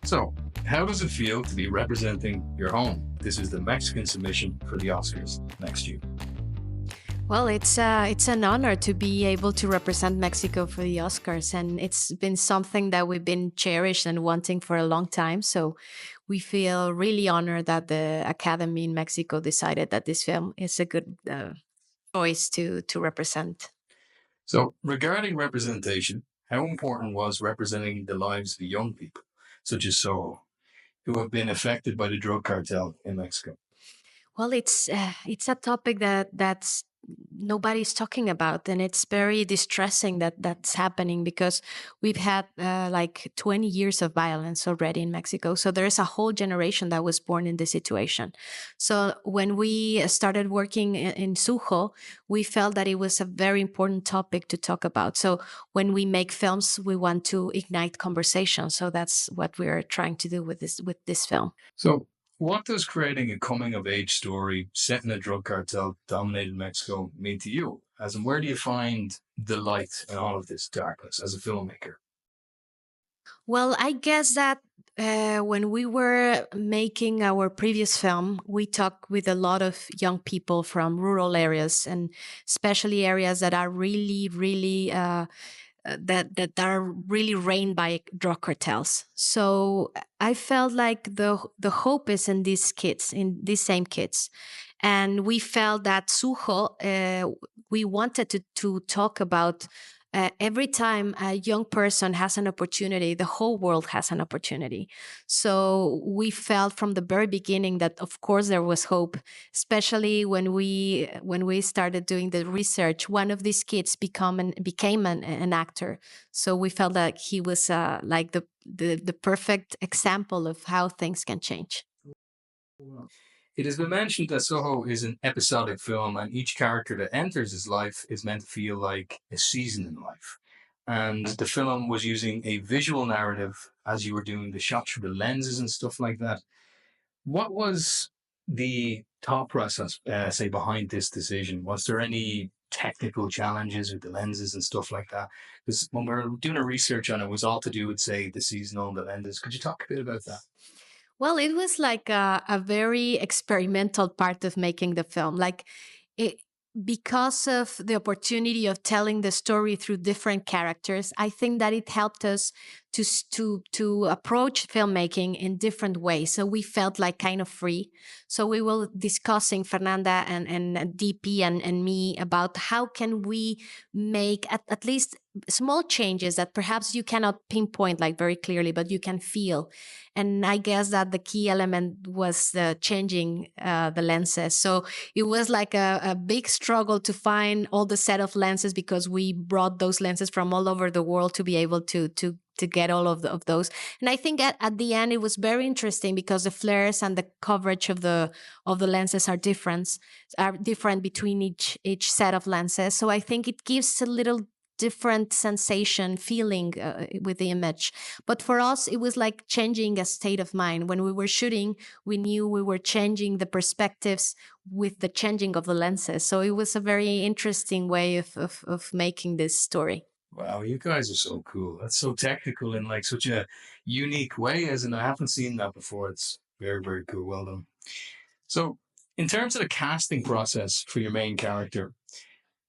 So, how does it feel to be representing your home? This is the Mexican submission for the Oscars next year. Well, it's an honor to be able to represent Mexico for the Oscars, and it's been something that we've been cherished and wanting for a long time. So we feel really honored that the Academy in Mexico decided that this film is a good choice to represent. So, regarding representation, how important was representing the lives of young people, such as Soho, who have been affected by the drug cartel in Mexico? Well, it's a topic that's nobody's talking about, and it's very distressing that that's happening because we've had like 20 years of violence already in Mexico. So there is a whole generation that was born in this situation. So when we started working in Sujo, we felt that it was a very important topic to talk about. So when we make films, we want to ignite conversation. So that's what we're trying to do with this film. So, what does creating a coming of age story set in a drug cartel dominated Mexico mean to you? As in, where do you find the light in all of this darkness as a filmmaker? Well, I guess that when we were making our previous film, we talked with a lot of young people from rural areas and especially areas that are that are really reigned by drug cartels. So I felt like the hope is in these kids, in these same kids, and we felt that Sujo, we wanted to talk about. Every time a young person has an opportunity, the whole world has an opportunity. So we felt from the very beginning that, of course, there was hope, especially when we started doing the research. One of these kids became an actor, so we felt like he was like the perfect example of how things can change. It has been mentioned that Soho is an episodic film, and each character that enters his life is meant to feel like a season in life. And the film was using a visual narrative as you were doing the shots through the lenses and stuff like that. What was the thought process, say, behind this decision? Was there any technical challenges with the lenses and stuff like that? Because when we were doing a research on it, it was all to do with, say, the seasonal and the lenses. Could you talk a bit about that? Well, it was like a very experimental part of making the film. Like it, because of the opportunity of telling the story through different characters, I think that it helped us to approach filmmaking in different ways. So we felt like kind of free. So we were discussing Fernanda and DP and me about how can we make at least small changes that perhaps you cannot pinpoint like very clearly, but you can feel. And I guess that the key element was changing the lenses. So it was like a big struggle to find all the set of lenses because we brought those lenses from all over the world to be able to get all of those. And I think at the end it was very interesting because the flares and the coverage of the lenses are different between each set of lenses. So I think it gives a little different sensation feeling with the image. But for us it was like changing a state of mind. When we were shooting, we knew we were changing the perspectives with the changing of the lenses. So it was a very interesting way of making this story. Wow, you guys are so cool. That's so technical in like such a unique way, as in I haven't seen that before. It's very, very cool. Well done. So, in terms of the casting process for your main character,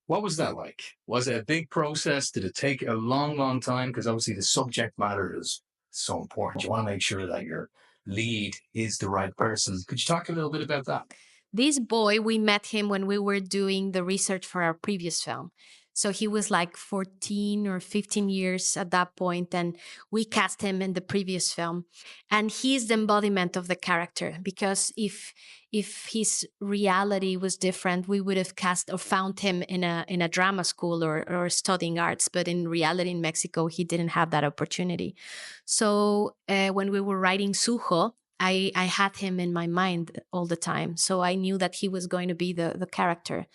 what was that like? Was it a big process? Did it take a long, long time? Because obviously the subject matter is so important. You want to make sure that your lead is the right person. Could you talk a little bit about that? This boy, we met him when we were doing the research for our previous film. So he was like 14 or 15 years at that point, and we cast him in the previous film. And he's the embodiment of the character because if his reality was different, we would have cast or found him in a drama school or studying arts. But in reality, in Mexico, he didn't have that opportunity. So when we were writing Sujo, I had him in my mind all the time. So I knew that he was going to be the character.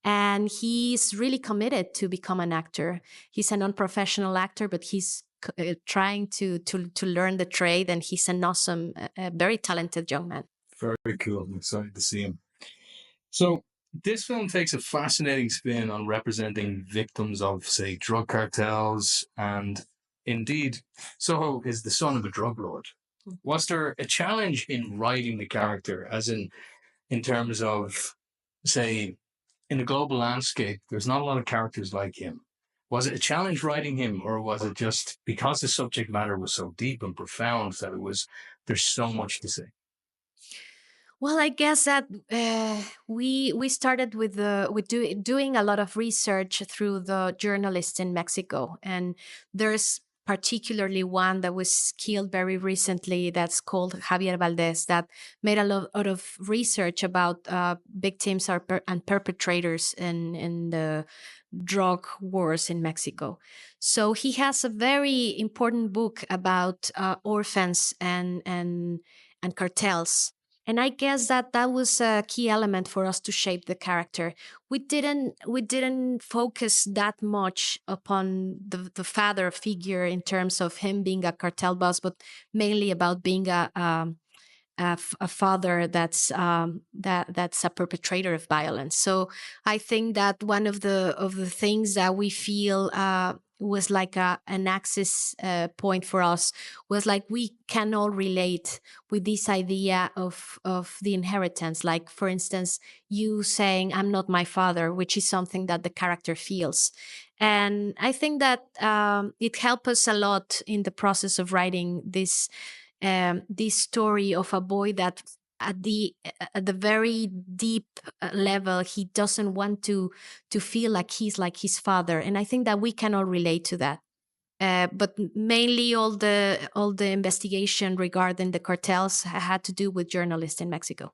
And he's really committed to become an actor. He's a non-professional actor, but he's trying to learn the trade. And he's an awesome, very talented young man. Very cool. I'm excited to see him. So, this film takes a fascinating spin on representing victims of, say, drug cartels. And indeed, Soho is the son of a drug lord. Was there a challenge in writing the character, as in terms of, say, in the global landscape, there's not a lot of characters like him. Was it a challenge writing him, or was it just because the subject matter was so deep and profound that there's so much to say? Well, I guess that we started with doing a lot of research through the journalists in Mexico, and there's particularly one that was killed very recently that's called Javier Valdez, that made a lot of research about victims and perpetrators in the drug wars in Mexico. So he has a very important book about orphans and cartels, and I guess that that was a key element for us to shape the character. We didn't focus that much upon the father figure in terms of him being a cartel boss, but mainly about being a father that's a perpetrator of violence. So I think that one of the things that we feel was like an access point for us was like we can all relate with this idea of the inheritance. Like, for instance, you saying I'm not my father, which is something that the character feels. And I think that it helped us a lot in the process of writing this story of a boy that at the very deep level he doesn't want to feel like he's like his father, and I think that we can all relate to that. But mainly all the investigation regarding the cartels had to do with journalists in Mexico.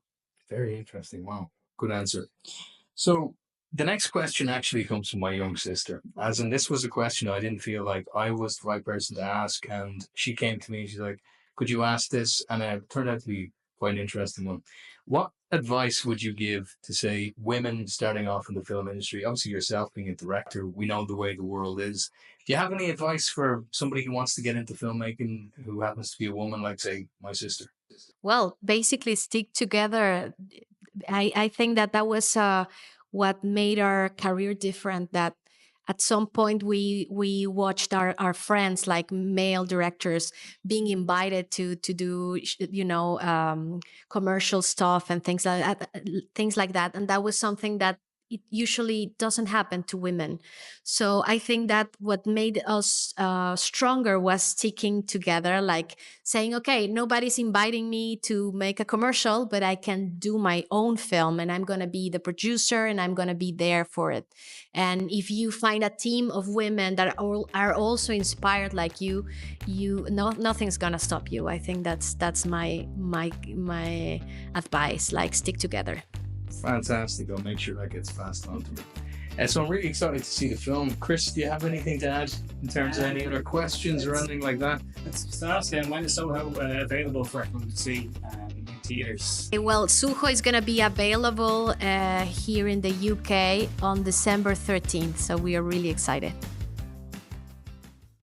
Very interesting. Wow. Good answer. So the next question actually comes from my young sister, as in this was a question I didn't feel like I was the right person to ask, and she came to me and she's like, "Could you ask this?" And it turned out to be quite an interesting one. What advice would you give to, say, women starting off in the film industry? Obviously, yourself being a director, we know the way the world is. Do you have any advice for somebody who wants to get into filmmaking who happens to be a woman, like, say, my sister? Well, basically stick together. I think that that was what made our career different. That at some point we watched our friends, like male directors, being invited to do commercial stuff and things like that, and that was something that it usually doesn't happen to women. So I think that what made us stronger was sticking together, like saying, okay, nobody's inviting me to make a commercial, but I can do my own film, and I'm going to be the producer and I'm going to be there for it. And if you find a team of women that are also inspired like you no, nothing's going to stop you. I think that's my advice, like stick together. Fantastic. I'll make sure that gets passed on to me. And so I'm really excited to see the film. Chris, do you have anything to add in terms of any other questions or anything like that? Let's ask when is Soho available for everyone to see in theaters? Well, Sujo is going to be available here in the UK on December 13th, so we are really excited.